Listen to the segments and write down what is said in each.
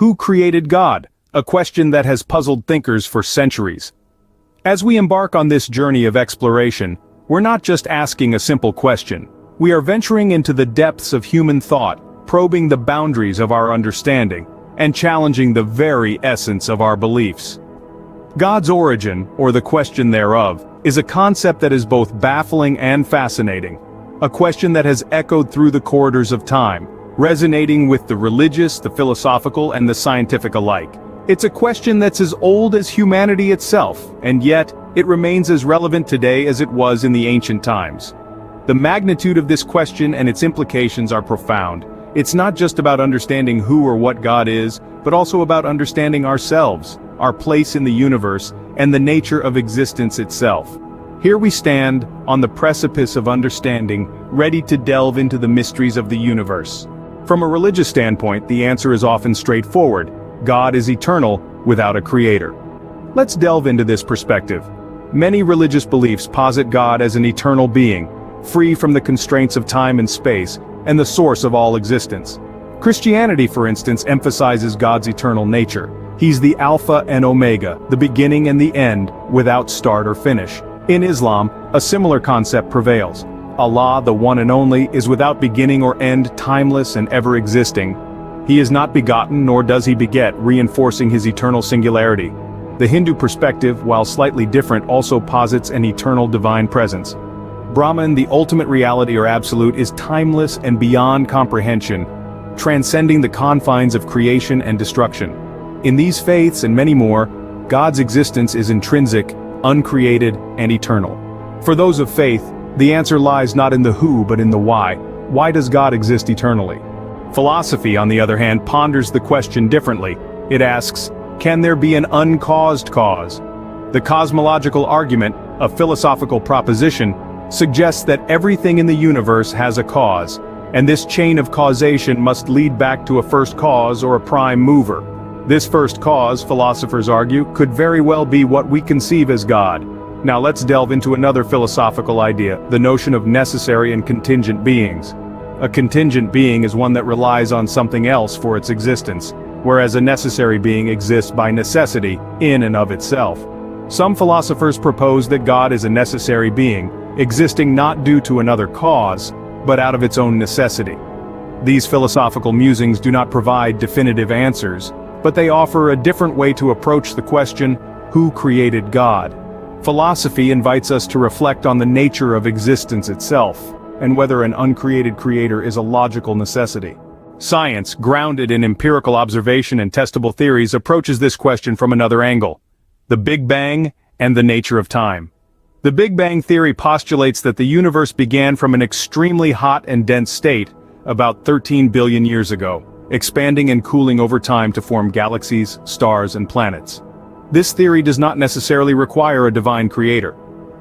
Who created God? A question that has puzzled thinkers for centuries. As we embark on this journey of exploration, we're not just asking a simple question. We are venturing into the depths of human thought, probing the boundaries of our understanding, and challenging the very essence of our beliefs. God's origin, or the question thereof, is a concept that is both baffling and fascinating. A question that has echoed through the corridors of time, resonating with the religious, the philosophical, and the scientific alike. It's a question that's as old as humanity itself, and yet, it remains as relevant today as it was in the ancient times. The magnitude of this question and its implications are profound. It's not just about understanding who or what God is, but also about understanding ourselves, our place in the universe, and the nature of existence itself. Here we stand, on the precipice of understanding, ready to delve into the mysteries of the universe. From a religious standpoint, the answer is often straightforward. God is eternal, without a creator. Let's delve into this perspective. Many religious beliefs posit God as an eternal being, free from the constraints of time and space, and the source of all existence. Christianity, for instance, emphasizes God's eternal nature. He's the Alpha and Omega, the beginning and the end, without start or finish. In Islam, a similar concept prevails. Allah, the one and only, is without beginning or end, timeless and ever-existing. He is not begotten nor does he beget, reinforcing his eternal singularity. The Hindu perspective, while slightly different, also posits an eternal divine presence. Brahman, the ultimate reality or absolute, is timeless and beyond comprehension, transcending the confines of creation and destruction. In these faiths and many more, God's existence is intrinsic, uncreated, and eternal. For those of faith, the answer lies not in the who but in the why. Why does God exist eternally? Philosophy, on the other hand, ponders the question differently. It asks, can there be an uncaused cause? The cosmological argument, a philosophical proposition, suggests that everything in the universe has a cause, and this chain of causation must lead back to a first cause or a prime mover. This first cause, philosophers argue, could very well be what we conceive as God. Now let's delve into another philosophical idea, the notion of necessary and contingent beings. A contingent being is one that relies on something else for its existence, whereas a necessary being exists by necessity, in and of itself. Some philosophers propose that God is a necessary being, existing not due to another cause, but out of its own necessity. These philosophical musings do not provide definitive answers, but they offer a different way to approach the question, who created God? Philosophy invites us to reflect on the nature of existence itself, and whether an uncreated creator is a logical necessity. Science, grounded in empirical observation and testable theories, approaches this question from another angle: the Big Bang and the nature of time. The Big Bang theory postulates that the universe began from an extremely hot and dense state, about 13 billion years ago, expanding and cooling over time to form galaxies, stars, and planets. This theory does not necessarily require a divine creator.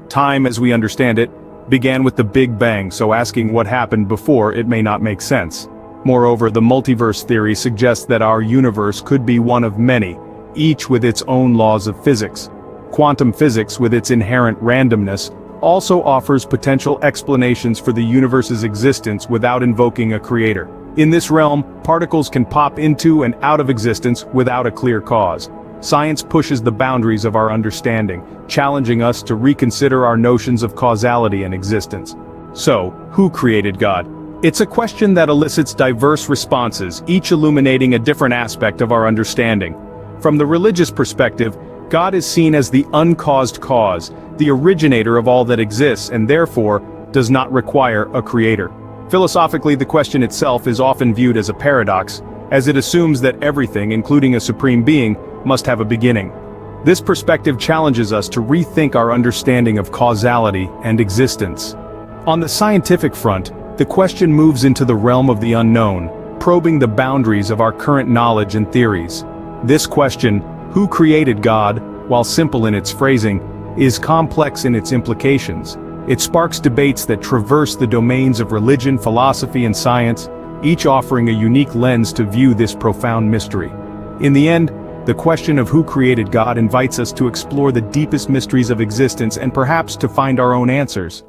Time, as we understand it, began with the Big Bang, so asking what happened before it may not make sense. Moreover, the multiverse theory suggests that our universe could be one of many, each with its own laws of physics. Quantum physics, with its inherent randomness, also offers potential explanations for the universe's existence without invoking a creator. In this realm, particles can pop into and out of existence without a clear cause. Science pushes the boundaries of our understanding, challenging us to reconsider our notions of causality and existence. So, who created God? It's a question that elicits diverse responses, each illuminating a different aspect of our understanding. From the religious perspective, God is seen as the uncaused cause, the originator of all that exists, and therefore, does not require a creator. Philosophically, the question itself is often viewed as a paradox, as it assumes that everything, including a supreme being, must have a beginning. This perspective challenges us to rethink our understanding of causality and existence. On the scientific front, the question moves into the realm of the unknown, probing the boundaries of our current knowledge and theories. This question, who created God, while simple in its phrasing, is complex in its implications. It sparks debates that traverse the domains of religion, philosophy, and science, each offering a unique lens to view this profound mystery. In the end, the question of who created God invites us to explore the deepest mysteries of existence and perhaps to find our own answers.